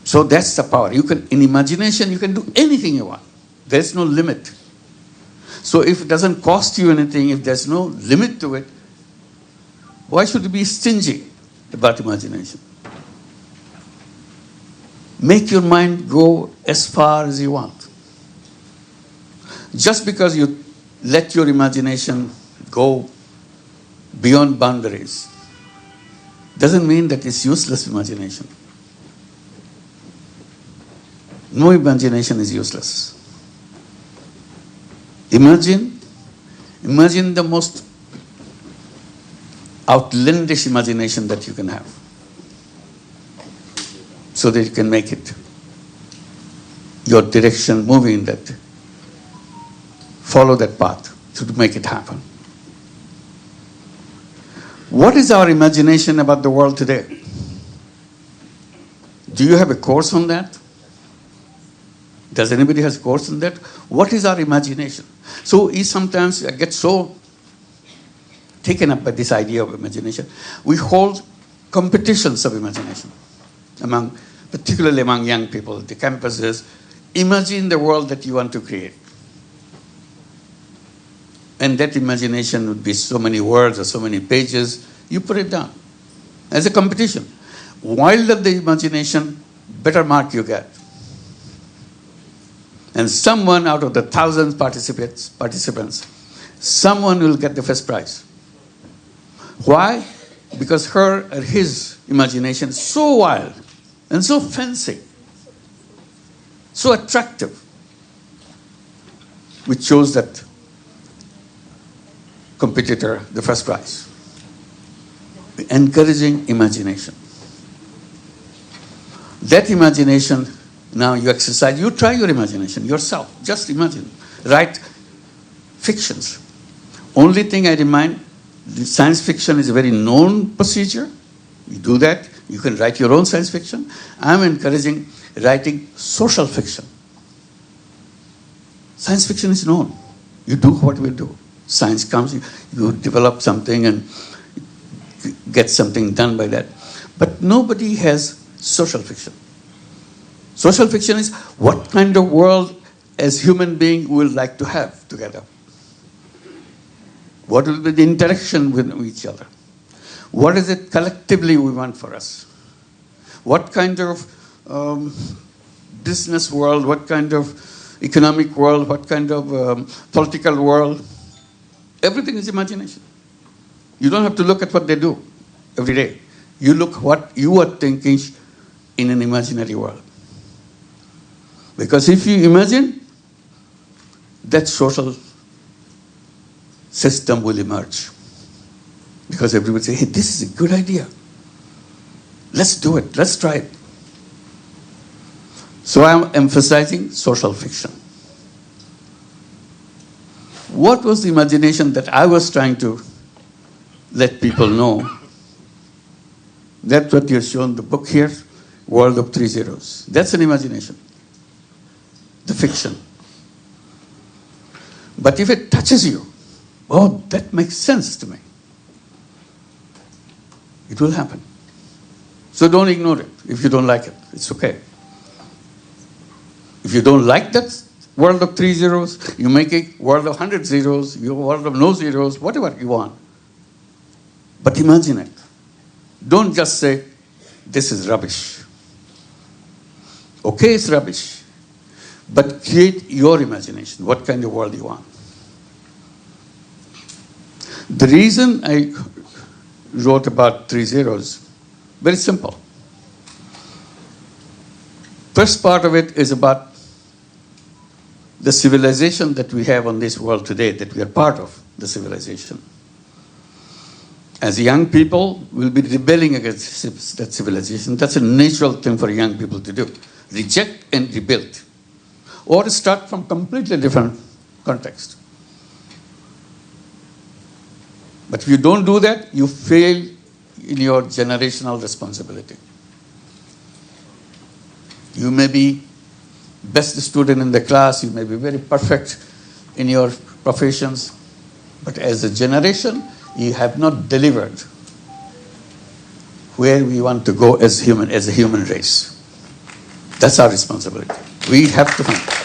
So that's the power. In imagination, you can do anything you want. There's no limit. So if it doesn't cost you anything, if there's no limit to it, why should you be stingy about imagination? Make your mind go as far as you want. Just because you let your imagination go beyond boundaries doesn't mean that it's useless imagination. No imagination is useless. Imagine the most outlandish imagination that you can have, so that you can make it your direction, moving in that, follow that path to make it happen. What is our imagination about the world today? Do you have a course on that? Does anybody has a course on that? What is our imagination? So sometimes I get so taken up by this idea of imagination. We hold competitions of imagination, particularly among young people, the campuses. Imagine the world that you want to create. And that imagination would be so many words or so many pages. You put it down as a competition. Wilder the imagination, better mark you get. And someone out of the thousands participants, someone will get the first prize. Why? Because her or his imagination is so wild and so fancy, so attractive, which chose that competitor the first prize. Encouraging imagination. That imagination, now you exercise, you try your imagination yourself. Just imagine. Write fictions. Only thing I remind, science fiction is a very known procedure. You do that. You can write your own science fiction. I'm encouraging writing social fiction. Science fiction is known. You do what we do. Science comes, you develop something and get something done by that. But nobody has social fiction. Social fiction is what kind of world as human beings we would like to have together. What will be the interaction with each other? What is it collectively we want for us? What kind of business world, what kind of economic world, what kind of political world? Everything is imagination. You don't have to look at what they do every day. You look what you are thinking in an imaginary world. Because if you imagine, that social system will emerge. Because everybody say, hey, this is a good idea. Let's do it. Let's try it. So I'm emphasizing social fiction. What was the imagination that I was trying to let people know? That's what you're shown the book here, World of Three Zeros. That's an imagination, the fiction. But if it touches you, oh, that makes sense to me. It will happen. So don't ignore it if you don't like it. It's okay. If you don't like that world of 3 zeros, you make a world of 100 zeros, your world of no zeros, whatever you want. But imagine it. Don't just say, this is rubbish. Okay, it's rubbish. But create your imagination, what kind of world you want. The reason I wrote about 3 zeros, very simple. First part of it is about the civilization that we have on this world today, that we are part of the civilization. As young people, we'll be rebelling against that civilization. That's a natural thing for young people to do. Reject and rebuild. Or start from completely different context. But if you don't do that, you fail in your generational responsibility. You may be best student in the class, you may be very perfect in your professions, but as a generation, you have not delivered where we want to go as a human race. That's our responsibility. We have to find.